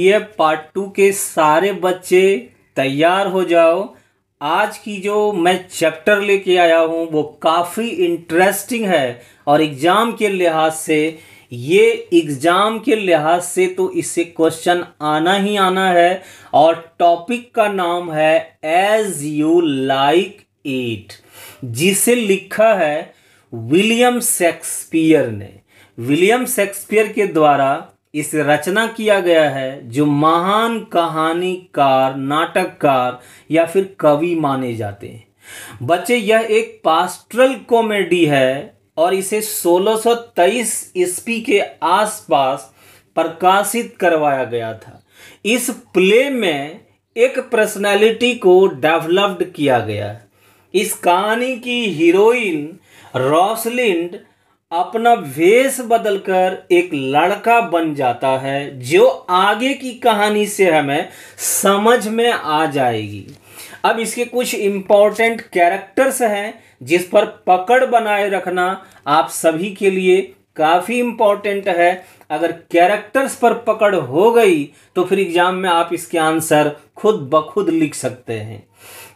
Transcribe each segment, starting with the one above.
ये पार्ट 2 के सारे बच्चे तैयार हो जाओ। आज की जो मैं चैप्टर लेके आया हूँ वो काफ़ी इंटरेस्टिंग है और एग्ज़ाम के लिहाज से तो इससे क्वेश्चन आना ही आना है। और टॉपिक का नाम है एज यू लाइक इट, जिसे लिखा है विलियम शेक्सपियर ने। विलियम शेक्सपियर के द्वारा इस रचना किया गया है, जो महान कहानीकार, नाटककार या फिर कवि माने जाते हैं। बच्चे, यह एक पास्टरल कॉमेडी है और इसे 1623 ईस्वी के आसपास प्रकाशित करवाया गया था। इस प्ले में एक पर्सनालिटी को डेवलप्ड किया गया है। इस कहानी की हीरोइन रोसलिंड अपना वेश बदलकर एक लड़का बन जाता है, जो आगे की कहानी से हमें समझ में आ जाएगी। अब इसके कुछ इम्पोर्टेंट कैरेक्टर्स हैं जिस पर पकड़ बनाए रखना आप सभी के लिए काफ़ी इम्पोर्टेंट है। अगर कैरेक्टर्स पर पकड़ हो गई तो फिर एग्जाम में आप इसके आंसर खुद ब खुद लिख सकते हैं।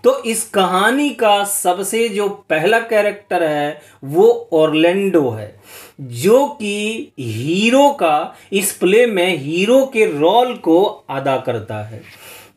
तो इस कहानी का सबसे जो पहला कैरेक्टर है वो ऑरलैंडो है, जो कि हीरो का, इस प्ले में हीरो के रोल को अदा करता है।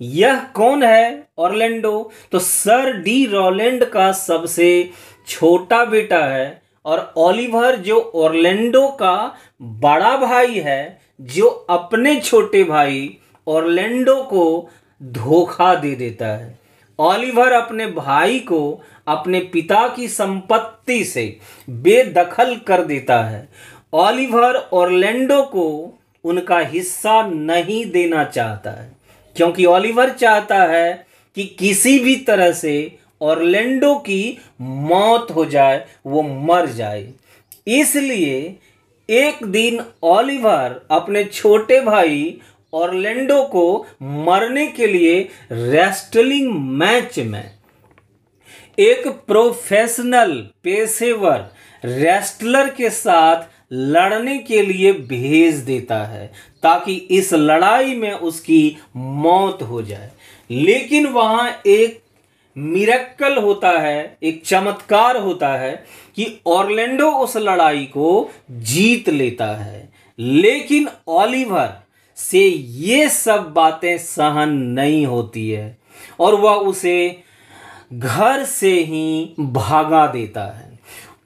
यह कौन है ऑरलैंडो? तो सर डी रॉलैंड का सबसे छोटा बेटा है, और ओलिवर जो ऑरलैंडो का बड़ा भाई है, जो अपने छोटे भाई ऑरलैंडो को धोखा दे देता है। ओलिवर अपने भाई को अपने पिता की संपत्ति से बेदखल कर देता है। ओलिवर ऑरलैंडो को उनका हिस्सा नहीं देना चाहता है, क्योंकि ओलिवर चाहता है कि किसी भी तरह से ऑरलैंडो की मौत हो जाए, वो मर जाए। इसलिए एक दिन ओलिवर अपने छोटे भाई ऑरलैंडो को मरने के लिए रेस्टलिंग मैच में एक प्रोफेशनल पेशेवर रेस्टलर के साथ लड़ने के लिए भेज देता है, ताकि इस लड़ाई में उसकी मौत हो जाए। लेकिन वहाँ एक मिरेकल होता है, एक चमत्कार होता है कि ऑरलैंडो उस लड़ाई को जीत लेता है। लेकिन ओलिवर से ये सब बातें सहन नहीं होती है और वह उसे घर से ही भगा देता है।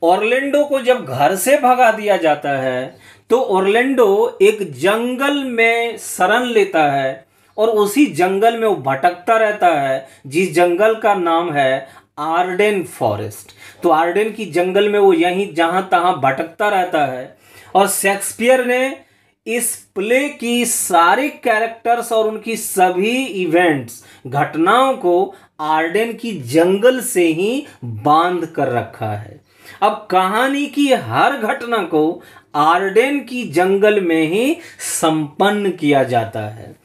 ऑरलैंडो को जब घर से भगा दिया जाता है तो ऑरलैंडो एक जंगल में शरण लेता है और उसी जंगल में वो भटकता रहता है, जिस जंगल का नाम है आर्डेन फॉरेस्ट। तो आर्डेन की जंगल में वो यहीं जहाँ तहाँ भटकता रहता है। और शेक्सपियर ने इस प्ले की सारे कैरेक्टर्स और उनकी सभी इवेंट्स, घटनाओं को आर्डेन की जंगल से ही बांध कर रखा है। अब कहानी की हर घटना को आर्डेन की जंगल में ही संपन्न किया जाता है।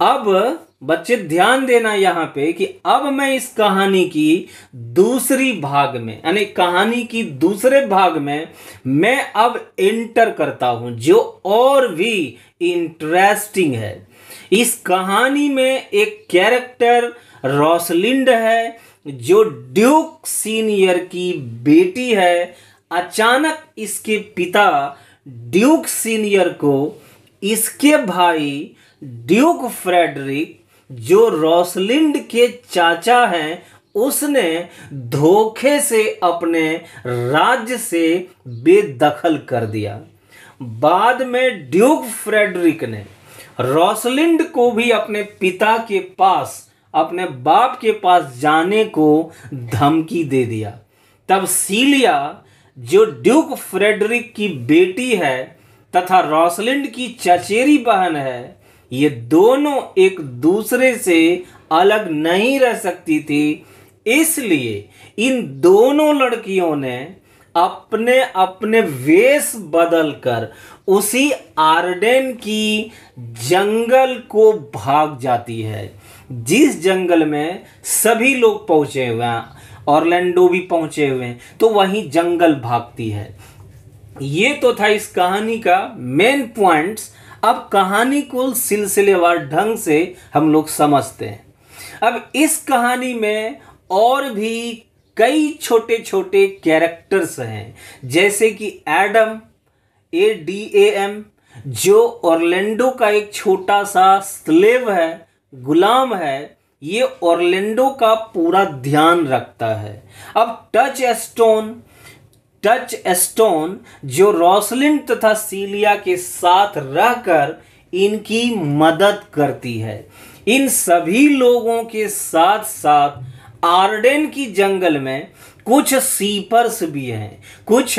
अब बच्चे ध्यान देना यहाँ पे कि अब मैं इस कहानी की दूसरी भाग में, यानी कहानी की दूसरे भाग में मैं अब एंटर करता हूँ, जो और भी इंटरेस्टिंग है। इस कहानी में एक कैरेक्टर रोसलिंड है, जो ड्यूक सीनियर की बेटी है। अचानक इसके पिता ड्यूक सीनियर को इसके भाई ड्यूक फ्रेडरिक, जो रोसलिंड के चाचा हैं, उसने धोखे से अपने राज्य से बेदखल कर दिया। बाद में ड्यूक फ्रेडरिक ने रोसलिंड को भी अपने पिता के पास, अपने बाप के पास जाने को धमकी दे दिया। तब सीलिया, जो ड्यूक फ्रेडरिक की बेटी है तथा रोसलिंड की चचेरी बहन है, ये दोनों एक दूसरे से अलग नहीं रह सकती थी। इसलिए इन दोनों लड़कियों ने अपने अपने वेश बदलकर उसी आर्डेन की जंगल को भाग जाती है, जिस जंगल में सभी लोग पहुंचे हुए हैं, ऑरलैंडो भी पहुंचे हुए हैं, तो वहीं जंगल भागती है। ये तो था इस कहानी का मेन पॉइंट्स। अब कहानी को सिलसिलेवार ढंग से हम लोग समझते हैं। अब इस कहानी में और भी कई छोटे छोटे कैरेक्टर्स हैं, जैसे कि एडम, ADAM, जो ऑरलैंडो का एक छोटा सा स्लेव है, गुलाम है। ये ऑरलैंडो का पूरा ध्यान रखता है। अब टच स्टोन जो रोसलिंड तथा सीलिया के साथ रहकर इनकी मदद करती है। इन सभी लोगों के साथ साथ आर्डेन की जंगल में कुछ सीपर्स भी हैं, कुछ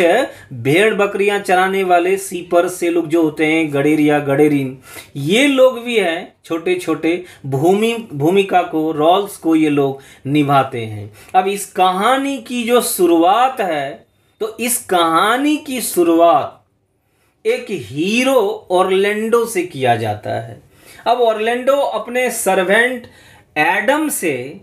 भेड़ बकरियां चराने वाले सीपर्स से लोग जो होते हैं, गडेर या गडेरिन, ये लोग भी हैं। छोटे छोटे भूमिका को, रोल्स को ये लोग निभाते हैं। अब इस कहानी की जो शुरुआत है, तो इस कहानी की शुरुआत एक हीरो ऑरलैंडो से किया जाता है। अब ऑरलैंडो अपने सर्वेंट एडम से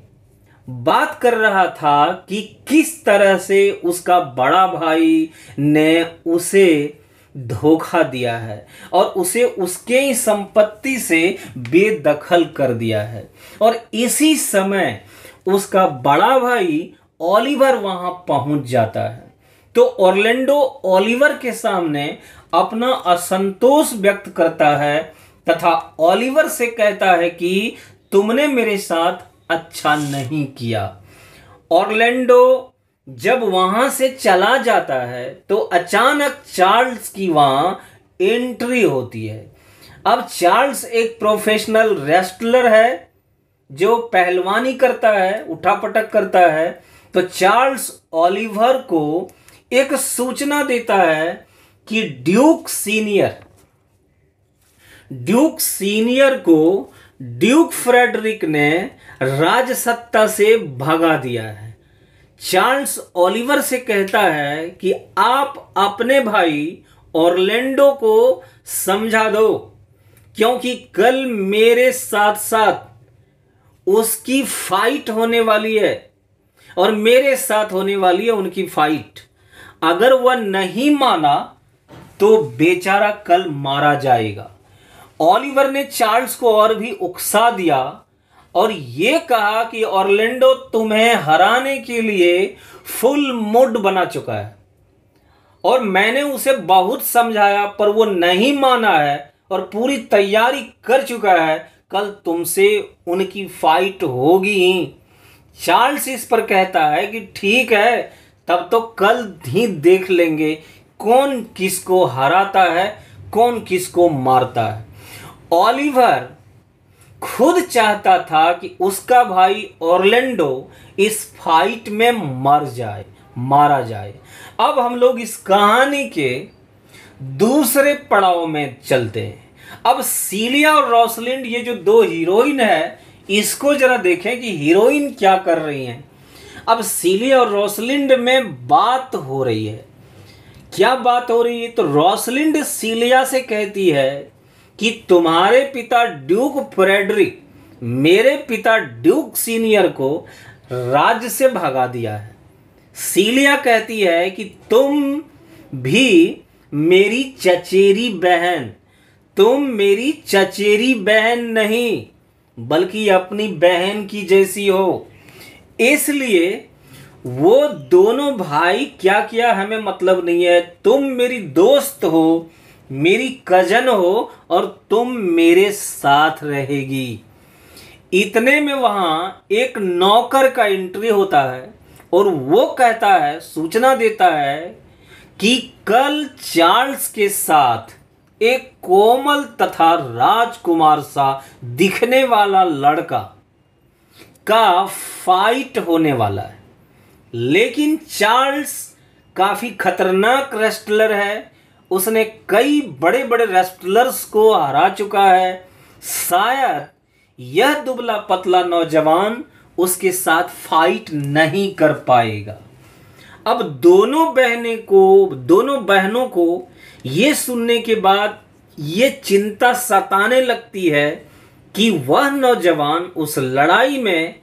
बात कर रहा था कि किस तरह से उसका बड़ा भाई ने उसे धोखा दिया है और उसे उसके ही संपत्ति से बेदखल कर दिया है। और इसी समय उसका बड़ा भाई ओलिवर वहां पहुंच जाता है। तो ऑरलैंडो ओलिवर के सामने अपना असंतोष व्यक्त करता है तथा ओलिवर से कहता है कि तुमने मेरे साथ अच्छा नहीं किया। ऑरलैंडो जब वहां से चला जाता है तो अचानक चार्ल्स की वहां एंट्री होती है। अब चार्ल्स एक प्रोफेशनल रेस्लर है जो पहलवानी करता है, उठापटक करता है। तो चार्ल्स ओलिवर को एक सूचना देता है कि ड्यूक सीनियर को ड्यूक फ्रेडरिक ने राजसत्ता से भगा दिया है। चार्ल्स ओलिवर से कहता है कि आप अपने भाई ऑरलैंडो को समझा दो, क्योंकि कल मेरे साथ साथ उसकी फाइट होने वाली है और मेरे साथ होने वाली है उनकी फाइट। अगर वह नहीं माना तो बेचारा कल मारा जाएगा। ओलिवर ने चार्ल्स को और भी उकसा दिया और यह कहा कि ऑरलैंडो तुम्हें हराने के लिए फुल मूड बना चुका है और मैंने उसे बहुत समझाया पर वो नहीं माना है और पूरी तैयारी कर चुका है। कल तुमसे उनकी फाइट होगी ही। चार्ल्स इस पर कहता है कि ठीक है, तब तो कल ही देख लेंगे कौन किसको हराता है, कौन किसको मारता है। ओलिवर खुद चाहता था कि उसका भाई ऑरलैंडो इस फाइट में मारा जाए। अब हम लोग इस कहानी के दूसरे पड़ाव में चलते हैं। अब सीलिया और रोसलिंड, ये जो दो हीरोइन है, इसको जरा देखें कि हीरोइन क्या कर रही हैं। अब सीलिया और रोसलिंड में बात हो रही है। क्या बात हो रही है? तो रोसलिंड सीलिया से कहती है कि तुम्हारे पिता ड्यूक फ्रेडरिक मेरे पिता ड्यूक सीनियर को राज्य से भगा दिया है। सीलिया कहती है कि तुम भी मेरी चचेरी बहन नहीं बल्कि अपनी बहन की जैसी हो। इसलिए वो दोनों भाई क्या किया हमें मतलब नहीं है। तुम मेरी दोस्त हो, मेरी कजन हो और तुम मेरे साथ रहेगी। इतने में वहां एक नौकर का एंट्री होता है और वो कहता है, सूचना देता है कि कल चार्ल्स के साथ एक कोमल तथा राजकुमार सा दिखने वाला लड़का का फाइट होने वाला है। लेकिन चार्ल्स काफी खतरनाक रेस्लर है, उसने कई बड़े बड़े रेस्लर्स को हरा चुका है। शायद यह दुबला पतला नौजवान उसके साथ फाइट नहीं कर पाएगा। अब दोनों बहनों को ये सुनने के बाद ये चिंता सताने लगती है कि वह नौजवान उस लड़ाई में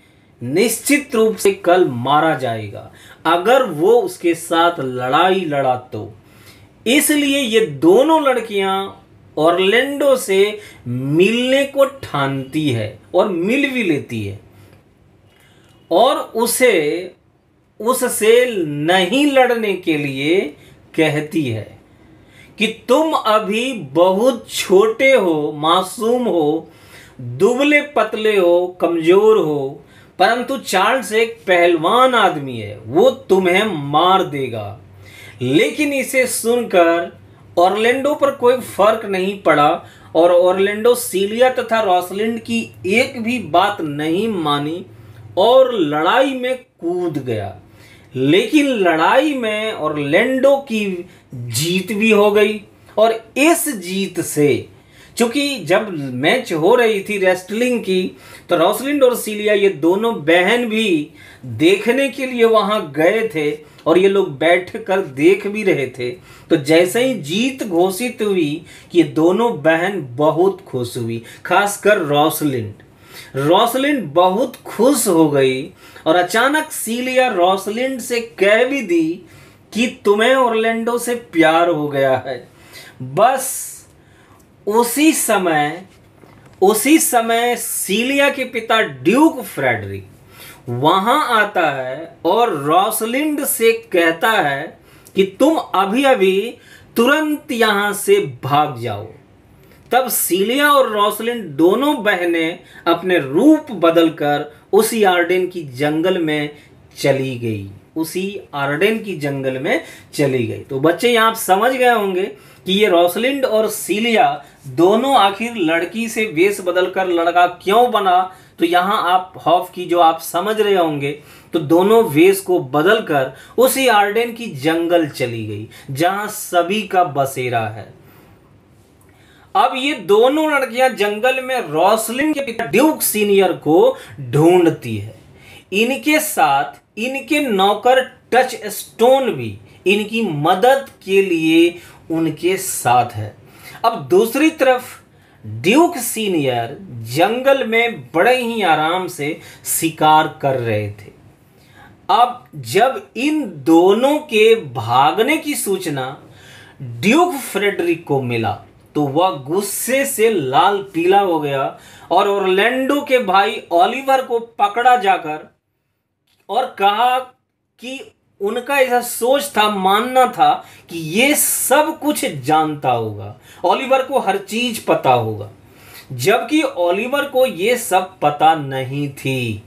निश्चित रूप से कल मारा जाएगा अगर वो उसके साथ लड़ाई लड़ा तो। इसलिए ये दोनों लड़कियां ऑरलैंडो से मिलने को ठानती है और मिल भी लेती है और उससे नहीं लड़ने के लिए कहती है कि तुम अभी बहुत छोटे हो, मासूम हो, दुबले पतले हो, कमजोर हो, परंतु चार्ल्स एक पहलवान आदमी है, वो तुम्हें मार देगा। लेकिन इसे सुनकर ऑरलैंडो पर कोई फर्क नहीं पड़ा और ऑरलैंडो सीलिया तथा रोसलिंड की एक भी बात नहीं मानी और लड़ाई में कूद गया। लेकिन लड़ाई में ऑरलैंडो की जीत भी हो गई और इस जीत से, चूंकि जब मैच हो रही थी रेस्टलिंग की, तो रोसलिंड और सीलिया ये दोनों बहन भी देखने के लिए वहां गए थे और ये लोग बैठ कर देख भी रहे थे। तो जैसे ही जीत घोषित हुई कि ये दोनों बहन बहुत खुश हुई, खासकर रोसलिंड बहुत खुश हो गई और अचानक सीलिया रोसलिंड से कह भी दी कि तुम्हें ऑरलैंडो से प्यार हो गया है। बस उसी समय सीलिया के पिता ड्यूक फ्रेडरिक वहां आता है और रोसलिंड से कहता है कि तुम अभी तुरंत यहां से भाग जाओ। तब सीलिया और रोसलिंड दोनों बहनें अपने रूप बदलकर उसी आर्डेन की जंगल में चली गई। तो बच्चे यहाँ आप समझ गए होंगे कि ये रोसलिंड और सीलिया दोनों आखिर लड़की से वेश बदलकर लड़का क्यों बना। तो यहाँ आप हॉफ की जो आप समझ रहे होंगे, तो दोनों वेश को बदलकर उसी आर्डेन की जंगल चली गई जहां सभी का बसेरा है। अब ये दोनों लड़कियां जंगल में रोसलिंड के पिता ड्यूक सीनियर को ढूंढती है। इनके साथ इनके नौकर टच स्टोन भी इनकी मदद के लिए उनके साथ है। अब दूसरी तरफ ड्यूक सीनियर जंगल में बड़े ही आराम से शिकार कर रहे थे। अब जब इन दोनों के भागने की सूचना ड्यूक फ्रेडरिक को मिला तो वह गुस्से से लाल पीला हो गया और ऑरलैंडो के भाई ओलिवर को पकड़ा जाकर और कहा कि उनका ऐसा सोच था, मानना था कि ये सब कुछ जानता होगा, ओलिवर को हर चीज पता होगा, जबकि ओलिवर को ये सब पता नहीं थी।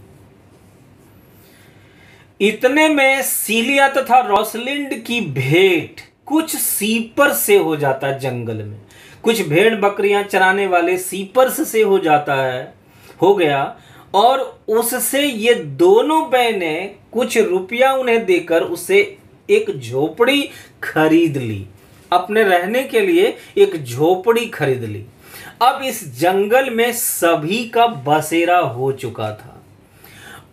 इतने में सीलिया तथा रोसलिंड की भेंट कुछ सीपर से हो जाता जंगल में, कुछ भेड़ बकरियां चराने वाले सीपर्स से हो गया और उससे ये दोनों बहनें कुछ रुपया उन्हें देकर उसे एक झोपड़ी खरीद ली, अपने रहने के लिए एक झोपड़ी खरीद ली। अब इस जंगल में सभी का बसेरा हो चुका था।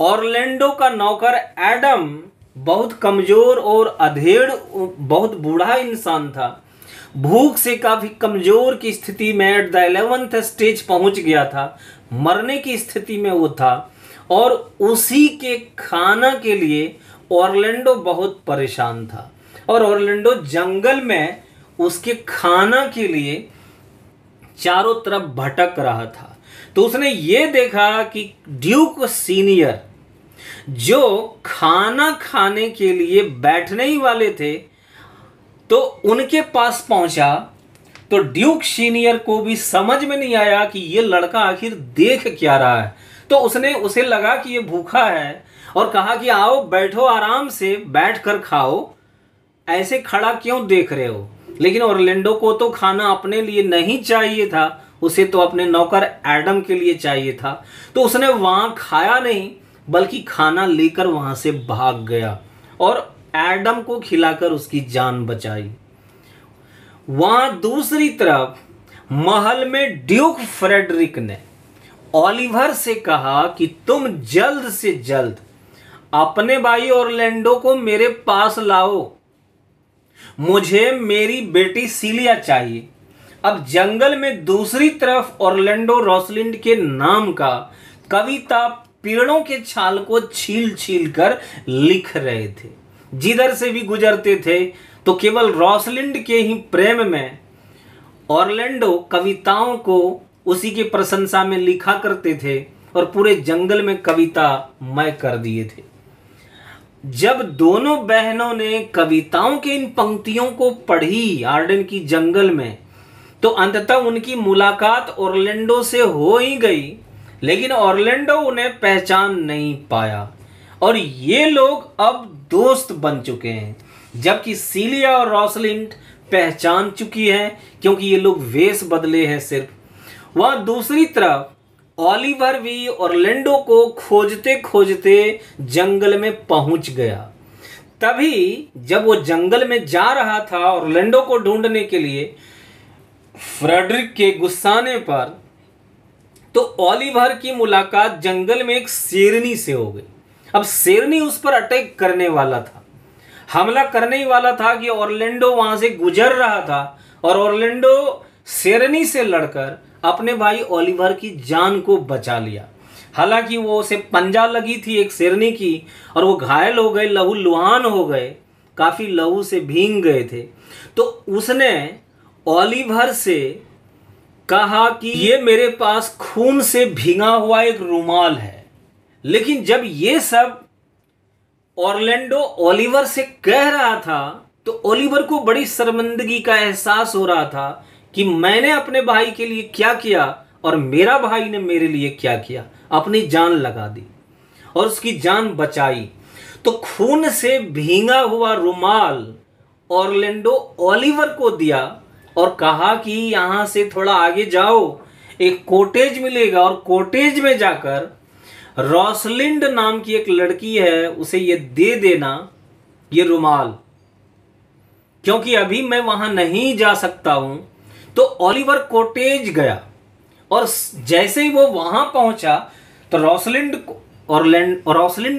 ऑरलैंडो का नौकर एडम बहुत कमजोर और अधेड़, बहुत बूढ़ा इंसान था, भूख से काफी कमजोर की स्थिति में एट द 11th स्टेज पहुंच गया था, मरने की स्थिति में वो था और उसी के खाना के लिए ऑरलैंडो बहुत परेशान था और ऑरलैंडो जंगल में उसके खाना के लिए चारों तरफ भटक रहा था। तो उसने ये देखा कि ड्यूक सीनियर जो खाना खाने के लिए बैठने ही वाले थे, तो उनके पास पहुंचा। तो ड्यूक सीनियर को भी समझ में नहीं आया कि ये लड़का आखिर देख क्या रहा है। तो उसे लगा कि ये भूखा है और कहा कि आओ बैठो, आराम से बैठ कर खाओ, ऐसे खड़ा क्यों देख रहे हो। लेकिन ऑरलैंडो को तो खाना अपने लिए नहीं चाहिए था, उसे तो अपने नौकर एडम के लिए चाहिए था। तो उसने वहां खाया नहीं बल्कि खाना लेकर वहां से भाग गया और एडम को खिलाकर उसकी जान बचाई। वहां दूसरी तरफ महल में ड्यूक फ्रेडरिक ने ओलिवर से कहा कि तुम जल्द से जल्द अपने भाई ऑरलैंडो को मेरे पास लाओ, मुझे मेरी बेटी सीलिया चाहिए। अब जंगल में दूसरी तरफ ऑरलैंडो रोसलिंड के नाम का कविता पेड़ों के छाल को छील छील कर लिख रहे थे। जिधर से भी गुजरते थे तो केवल रोसलिंड के ही प्रेम में ऑरलैंडो कविताओं को उसी की प्रशंसा में लिखा करते थे और पूरे जंगल में कविता मय कर दिए थे। जब दोनों बहनों ने कविताओं के इन पंक्तियों को पढ़ी आर्डेन की जंगल में, तो अंततः उनकी मुलाकात ऑरलैंडो से हो ही गई, लेकिन ऑरलैंडो उन्हें पहचान नहीं पाया और ये लोग अब दोस्त बन चुके हैं, जबकि सीलिया और रोसलिंड पहचान चुकी है क्योंकि ये लोग वेश बदले हैं सिर्फ। वह दूसरी तरफ ओलिवर भी ऑरलैंडो को खोजते खोजते जंगल में पहुंच गया। तभी जब वो जंगल में जा रहा था ऑरलैंडो को ढूंढने के लिए फ्रेडरिक के गुस्साने पर, तो ओलिवर की मुलाकात जंगल में एक शेरनी से हो गई। अब शेरनी उस पर अटैक करने वाला था, हमला करने ही वाला था कि ऑरलैंडो वहां से गुजर रहा था और ऑरलैंडो शेरनी से लड़कर अपने भाई ओलिवर की जान को बचा लिया। हालांकि वो उसे पंजा लगी थी एक शेरनी की और वो घायल हो गए, लहू लुहान हो गए, काफी लहू से भीग गए थे। तो उसने ओलिवर से कहा कि ये मेरे पास खून से भीगा हुआ एक रुमाल है। लेकिन जब ये सब ऑरलैंडो ओलिवर से कह रहा था तो ओलिवर को बड़ी शर्मिंदगी का एहसास हो रहा था कि मैंने अपने भाई के लिए क्या किया और मेरा भाई ने मेरे लिए क्या किया। अपनी जान लगा दी और उसकी जान बचाई। तो खून से भीगा हुआ रुमाल ऑरलैंडो ओलिवर को दिया और कहा कि यहां से थोड़ा आगे जाओ, एक कॉटेज मिलेगा और कॉटेज में जाकर रोसलिंड नाम की एक लड़की है, उसे ये दे देना ये रुमाल, क्योंकि अभी मैं वहां नहीं जा सकता हूं। तो ओलिवर कॉटेज गया और जैसे ही वो वहां पहुंचा तो रोसलिंड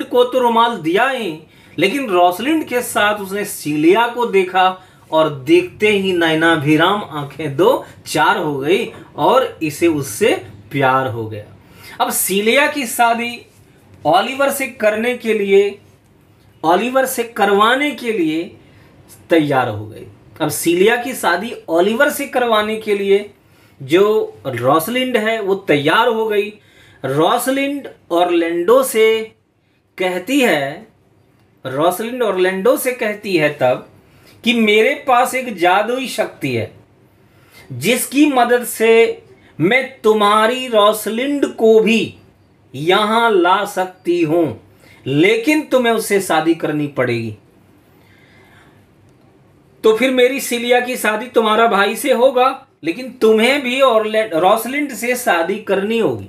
को तो रुमाल दिया ही, लेकिन रोसलिंड के साथ उसने सीलिया को देखा और देखते ही नैनाभिराम आंखें दो चार हो गई और इसे उससे प्यार हो गया। अब सीलिया की शादी ओलिवर से करवाने के लिए तैयार हो गई। अब सीलिया की शादी ओलिवर से करवाने के लिए जो रोसलिंड है वो तैयार हो गई। रोसलिंड ऑरलैंडो से कहती है तब कि मेरे पास एक जादुई शक्ति है जिसकी मदद से मैं तुम्हारी रोसलिंड को भी यहां ला सकती हूं, लेकिन तुम्हें उससे शादी करनी पड़ेगी। तो फिर मेरी सीलिया की शादी तुम्हारा भाई से होगा, लेकिन तुम्हें भी रोसलिंड से शादी करनी होगी।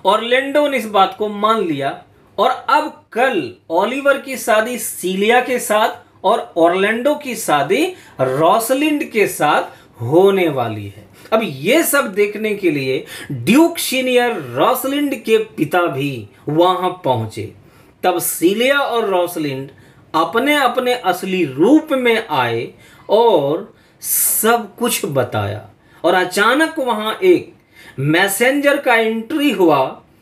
ऑरलैंडो ने इस बात को मान लिया और अब कल ओलिवर की शादी सीलिया के साथ और ऑरलैंडो की शादी रोसलिंड के साथ होने वाली है। अब ये सब देखने के लिए ड्यूक सीनियर रोसलिंड के पिता भी वहां पहुंचे। तब सीलिया और रोसलिंड अपने अपने असली रूप में आए और सब कुछ बताया। और अचानक वहां एक मैसेंजर का एंट्री हुआ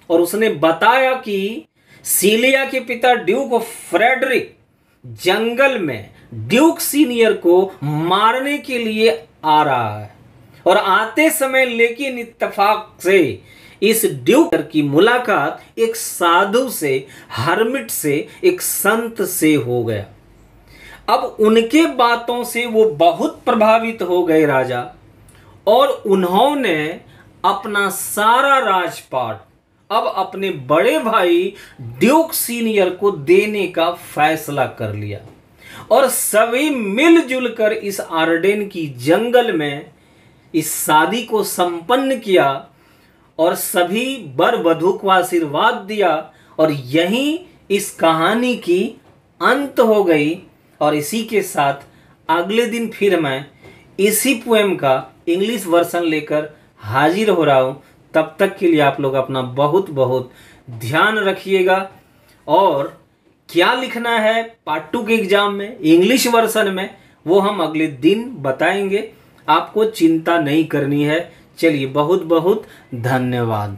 और उसने बताया कि सीलिया के पिता ड्यूक फ्रेडरिक जंगल में ड्यूक सीनियर को मारने के लिए आ रहा है और आते समय लेकिन इत्तेफाक से इस ड्यूक की मुलाकात एक साधु से, हर्मिट से, एक संत से हो गया। अब उनके बातों से वो बहुत प्रभावित हो गए राजा, और उन्होंने अपना सारा राजपाट अब अपने बड़े भाई ड्यूक सीनियर को देने का फैसला कर लिया और सभी मिलजुल कर इस आर्डेन की जंगल में इस शादी को संपन्न किया और सभी वर वधू को आशीर्वाद दिया। और यहीं इस कहानी की अंत हो गई। और इसी के साथ अगले दिन फिर मैं इसी पोएम का इंग्लिश वर्जन लेकर हाजिर हो रहा हूँ। तब तक के लिए आप लोग अपना बहुत बहुत ध्यान रखिएगा। और क्या लिखना है पार्ट 2 के एग्जाम में इंग्लिश वर्जन में वो हम अगले दिन बताएंगे। आपको चिंता नहीं करनी है। चलिए, बहुत बहुत धन्यवाद।